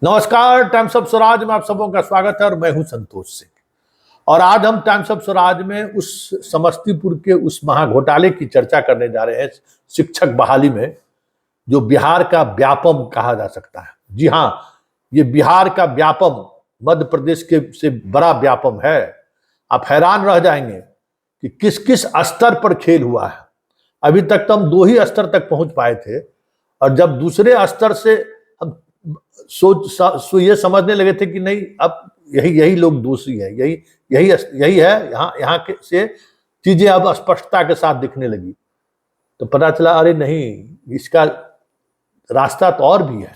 नमस्कार, times of Swaraj में आप सबों का स्वागत है और मैं हूं संतोष सिंह। और आज हम टाइम्स ऑफ स्वराज में उस समस्तीपुर के उस महाघोटाले की चर्चा करने जा रहे हैं, शिक्षक बहाली में, जो बिहार का व्यापम कहा जा सकता है। जी हाँ, ये बिहार का व्यापम मध्य प्रदेश के से बड़ा व्यापम है। आप हैरान रह जाएंगे कि किस किस स्तर पर खेल हुआ है। अभी तक तो हम 2 ही स्तर तक पहुंच पाए थे, और जब दूसरे स्तर से हम ये समझने लगे थे कि नहीं, अब यही लोग दोषी हैं, यही है, यहाँ के से चीजें अब स्पष्टता के साथ दिखने लगी, तो पता चला अरे नहीं, इसका रास्ता तो और भी है।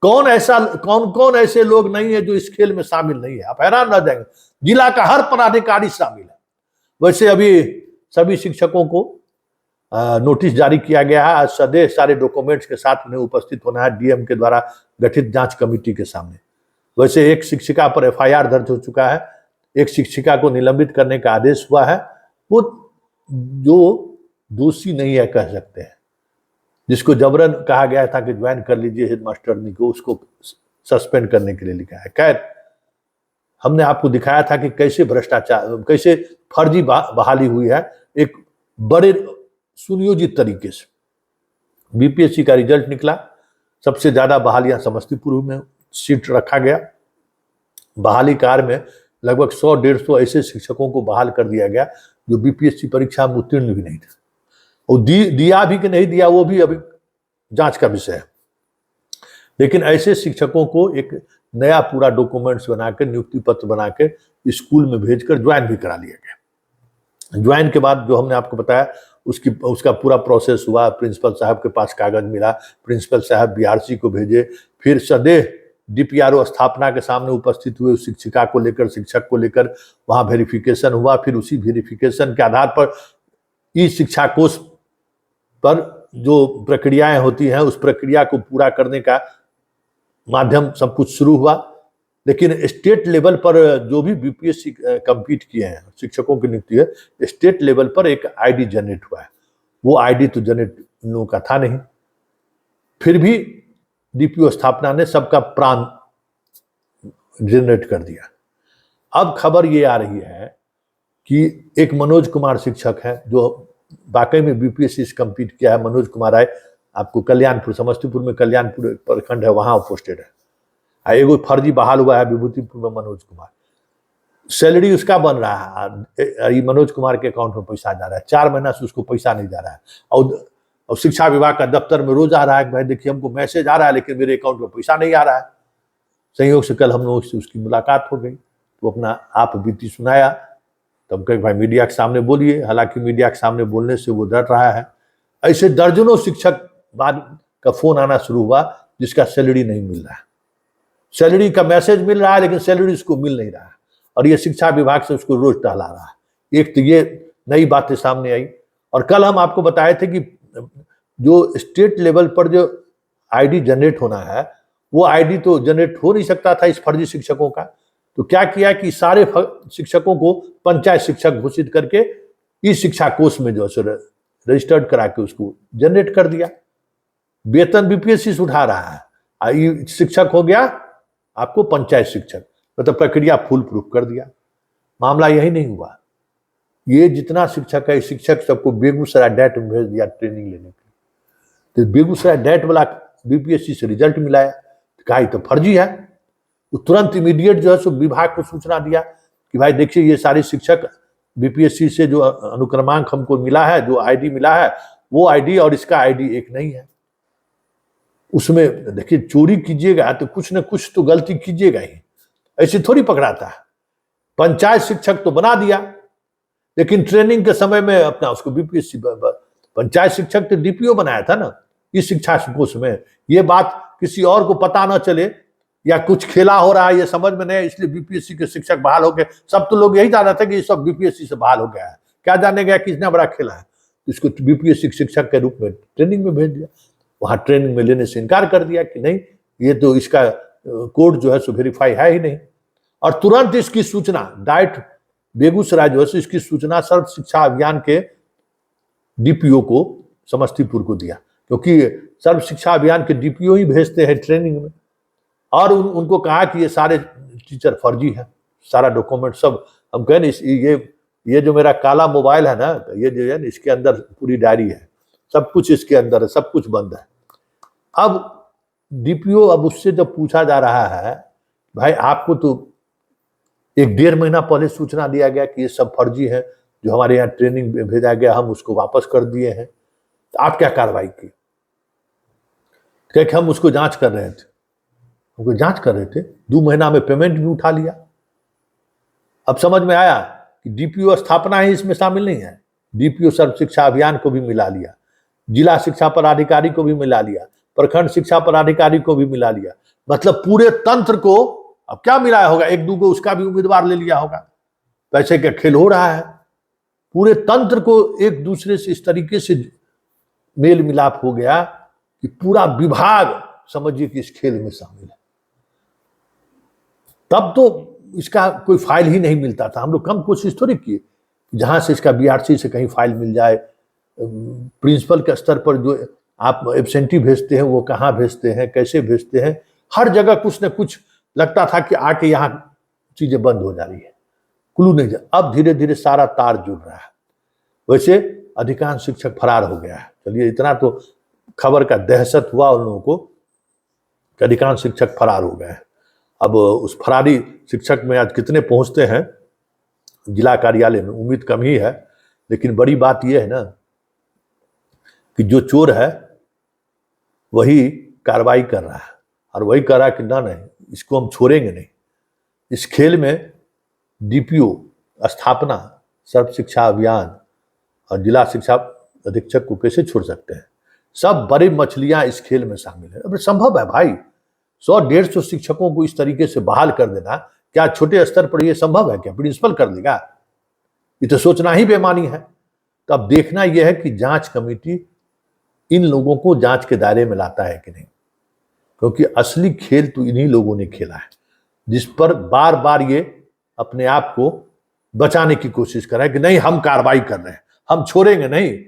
कौन कौन ऐसे लोग नहीं है जो इस खेल में शामिल नहीं है। आप हैरान रह जाएंगे, जिला का हर पदाधिकारी शामिल है। वैसे अभी सभी शिक्षकों को नोटिस जारी किया गया है। आज सदैह सारे डॉक्यूमेंट्स के साथ उन्हें उपस्थित होना है डीएम के द्वारा गठित जांच कमेटी के सामने। वैसे एक शिक्षिका पर एफआईआर दर्ज हो चुका है, एक शिक्षिका को निलंबित करने का आदेश हुआ है। वो जो दोषी नहीं है कह सकते हैं, जिसको जबरन कहा गया था कि ज्वाइन कर लीजिए हेडमास्टरनी को, उसको सस्पेंड करने के लिए लिखा है। खैर, हमने आपको दिखाया था कि कैसे भ्रष्टाचार, कैसे फर्जी बहाली हुई है एक बड़े सुनियोजित तरीके से। बीपीएससी का रिजल्ट निकला, सबसे ज्यादा बहालियां समस्तीपुर में सीट रखा गया। बहाली कार्य में लगभग 100-150 ऐसे शिक्षकों को बहाल कर दिया गया जो बीपीएससी परीक्षा में उत्तीर्ण भी नहीं थे, और दिया भी कि नहीं दिया वो भी अभी जांच का विषय है। लेकिन ऐसे शिक्षकों को एक नया पूरा डॉक्यूमेंट्स बनाकर, नियुक्ति पत्र बनाकर स्कूल में भेजकर ज्वाइन भी करा लिया गया। ज्वाइन के बाद जो हमने आपको बताया, उसका पूरा प्रोसेस हुआ। प्रिंसिपल साहब के पास कागज मिला, प्रिंसिपल साहब बीआरसी को भेजे, फिर सदैह डीपीआरओ स्थापना के सामने उपस्थित हुए, उस शिक्षिका को लेकर, शिक्षक को लेकर वहां वेरिफिकेशन हुआ। फिर उसी वेरिफिकेशन के आधार पर ई शिक्षा कोष पर जो प्रक्रियाएं होती हैं, उस प्रक्रिया को पूरा करने का माध्यम सब कुछ शुरू हुआ। लेकिन स्टेट लेवल पर जो भी बीपीएससी कंप्लीट किए हैं शिक्षकों की नियुक्ति है, स्टेट लेवल पर एक आईडी जनरेट हुआ है। वो आईडी तो जनरेट इन लोगों का था नहीं, फिर भी डीपीओ स्थापना ने सबका प्राण जनरेट कर दिया। अब खबर ये आ रही है कि एक मनोज कुमार शिक्षक है जो वाकई में बीपीएससी कंप्लीट किया है। मनोज कुमार आए, आपको कल्याणपुर, समस्तीपुर में कल्याणपुर प्रखंड है, वहां पोस्टेड है। एगो फर्जी बहाल हुआ है विभूतिपुर में मनोज कुमार, सैलरी उसका बन रहा है, मनोज कुमार के अकाउंट में पैसा जा रहा है। 4 महीना से उसको पैसा नहीं जा रहा है, और शिक्षा विभाग का दफ्तर में रोज आ रहा है कि भाई देखिए हमको मैसेज आ रहा है लेकिन मेरे अकाउंट में पैसा नहीं आ रहा है। संयोग से कल हम लोगों से उसकी मुलाकात हो गई, तो अपना आप बीती सुनाया। तो हम कहे भाई मीडिया के सामने बोलिए, हालांकि मीडिया के सामने बोलने से वो डर रहा है। ऐसे दर्जनों शिक्षक बाद का फोन आना शुरू हुआ जिसका सैलरी नहीं मिल रहा है। सैलरी का मैसेज मिल रहा है लेकिन सैलरी उसको मिल नहीं रहा है, और ये शिक्षा विभाग से उसको रोज टहला रहा है। एक तो ये नई बातें सामने आई, और कल हम आपको बताए थे कि जो स्टेट लेवल पर जो आईडी जनरेट होना है, वो आईडी तो जनरेट हो नहीं सकता था इस फर्जी शिक्षकों का। तो क्या किया कि सारे शिक्षकों को पंचायत शिक्षक घोषित करके इस शिक्षा कोष में जो है रजिस्टर्ड करा के उसको जनरेट कर दिया। वेतन बीपीएससी से उठा रहा है, शिक्षक हो गया आपको पंचायत शिक्षक, मतलब प्रक्रिया फुल प्रूफ कर दिया। मामला यही नहीं हुआ, ये जितना शिक्षक है, शिक्षक सबको बेगूसराय डैट में भेज दिया ट्रेनिंग लेने के लिए। तो बेगूसराय डैट वाला बीपीएससी से रिजल्ट मिलाया, तो कहा तो फर्जी है। वो तुरंत इमीडिएट जो है सो विभाग को सूचना दिया कि भाई देखिए ये सारे शिक्षक बीपीएससी से जो अनुक्रमांक हमको मिला है, जो आईडी मिला है, वो आईडी और इसका आईडी एक नहीं है। उसमें देखिए चोरी कीजिएगा तो कुछ न कुछ तो गलती कीजिएगा ही, ऐसे थोड़ी पकड़ाता है। पंचायत शिक्षक तो बना दिया, लेकिन ट्रेनिंग के समय में अपना उसको बीपीएससी, पंचायत शिक्षक तो डीपीओ बनाया था ना इस शिक्षा कोष में। ये बात किसी और को पता ना चले, या कुछ खेला हो रहा है ये समझ में नहीं, इसलिए बीपीएससी के शिक्षक बहाल हो गए। सब तो लोग यही जाना था कि ये सब बीपीएससी से बहाल हो गया है, क्या जाने गया कितना बड़ा खेला है। इसको बीपीएससी शिक्षक के रूप में ट्रेनिंग में भेज दिया, वहां ट्रेनिंग में लेने से इनकार कर दिया कि नहीं ये तो इसका कोड जो है सो वेरीफाई है ही नहीं। और तुरंत इसकी सूचना डायरेक्ट बेगूसराय जो है इसकी सूचना सर्व शिक्षा अभियान के डीपीओ को समस्तीपुर को दिया, क्योंकि सर्व शिक्षा अभियान के डीपीओ ही भेजते हैं ट्रेनिंग में। और उनको कहा कि ये सारे टीचर फर्जी हैं, सारा डॉक्यूमेंट सब। हम कहें ये जो मेरा काला मोबाइल है ना, ये जो है ना, इसके अंदर पूरी डायरी है, सब कुछ इसके अंदर है, सब कुछ बंद है। अब डीपीओ अब उससे जब पूछा जा रहा है, भाई आपको तो 1-1.5 महीना पहले सूचना दिया गया कि ये सब फर्जी है, जो हमारे यहाँ ट्रेनिंग भेजा गया हम उसको वापस कर दिए हैं, तो आप क्या कार्रवाई की? कि हम उसको जांच कर रहे थे। हमको जांच कर रहे थे, 2 महीना में पेमेंट भी उठा लिया। अब समझ में आया कि डीपीओ स्थापना ही इसमें शामिल नहीं है, डीपीओ सर्व शिक्षा अभियान को भी मिला लिया, जिला शिक्षा पदाधिकारी को भी मिला लिया, प्रखंड शिक्षा पदाधिकारी को भी मिला लिया, मतलब पूरे तंत्र को अब क्या मिलाया होगा, 1-2 को उसका भी उम्मीदवार ले लिया होगा। पैसे का खेल हो रहा है, पूरे तंत्र को एक दूसरे से इस तरीके से मेल मिलाप हो गया कि पूरा विभाग समझिए कि इस खेल में शामिल है। तब तो इसका कोई फाइल ही नहीं मिलता था। हम लोग कम कोशिश थोड़ी किए जहां से इसका बीआरसी से कहीं फाइल मिल जाए। प्रिंसिपल के स्तर पर जो आप एब्सेंटी भेजते हैं वो कहाँ भेजते हैं, कैसे भेजते हैं, हर जगह कुछ न कुछ लगता था कि आके यहाँ चीजें बंद हो जा रही है, क्लू नहीं जा। अब धीरे धीरे सारा तार जुड़ रहा है। वैसे अधिकांश शिक्षक फरार हो गया है। चलिए, इतना तो खबर का दहशत हुआ उन लोगों को कि अधिकांश शिक्षक फरार हो गए हैं। अब उस फरारी शिक्षक में आज कितने पहुंचते हैं जिला कार्यालय में, उम्मीद कम ही है। लेकिन बड़ी बात यह है ना कि जो चोर है वही कार्रवाई कर रहा है और वही कह रहा है कि ना नहीं, इसको हम छोड़ेंगे नहीं। इस खेल में डीपीओ स्थापना, सर्व शिक्षा अभियान और जिला शिक्षा अधीक्षक को कैसे छोड़ सकते हैं? सब बड़ी मछलियां इस खेल में शामिल है। अब संभव है भाई, 100-150 शिक्षकों को इस तरीके से बहाल कर देना, क्या छोटे स्तर पर यह संभव है? क्या प्रिंसिपल कर देगा? ये तो सोचना ही बेमानी है। तो अब देखना यह है कि जांच कमेटी इन लोगों को जांच के दायरे में लाता है कि नहीं, क्योंकि असली खेल तो इन्हीं लोगों ने खेला है, जिस पर बार बार ये अपने आप को बचाने की कोशिश कर रहा है कि नहीं हम कार्रवाई कर रहे हैं, हम छोड़ेंगे नहीं।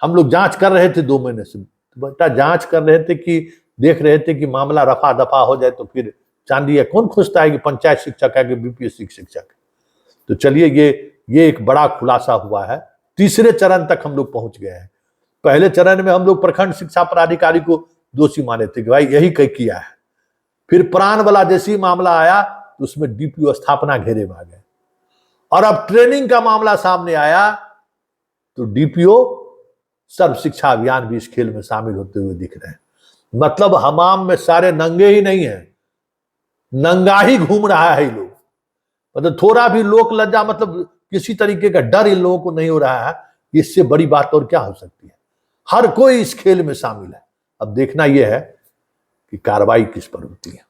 हम लोग जांच कर रहे थे 2 महीने से, तो बेटा जांच कर रहे थे कि देख रहे थे कि मामला रफा दफा हो जाए तो फिर चांदी है। कौन खोजता है कि पंचायत शिक्षक है कि बीपीएससी शिक्षक? तो चलिए, ये एक बड़ा खुलासा हुआ है। तीसरे चरण तक हम लोग पहुंच गए हैं। पहले चरण में हम लोग प्रखंड शिक्षा पदाधिकारी को दोषी माने थे कि भाई यही किया है। फिर प्राण वाला जैसी मामला आया तो उसमें डीपीओ स्थापना घेरे में आ गए, और अब ट्रेनिंग का मामला सामने आया तो डीपीओ सर्व शिक्षा अभियान भी इस खेल में शामिल होते हुए दिख रहे हैं। मतलब हमाम में सारे नंगे ही नहीं है, नंगा ही घूम रहा है ये लोग। मतलब थोड़ा भी लोक लज्जा, मतलब किसी तरीके का डर इन लोगों को नहीं हो रहा है। इससे बड़ी बात और क्या हो सकती है? हर कोई इस खेल में शामिल है। अब देखना यह है कि कार्रवाई किस पर होती है।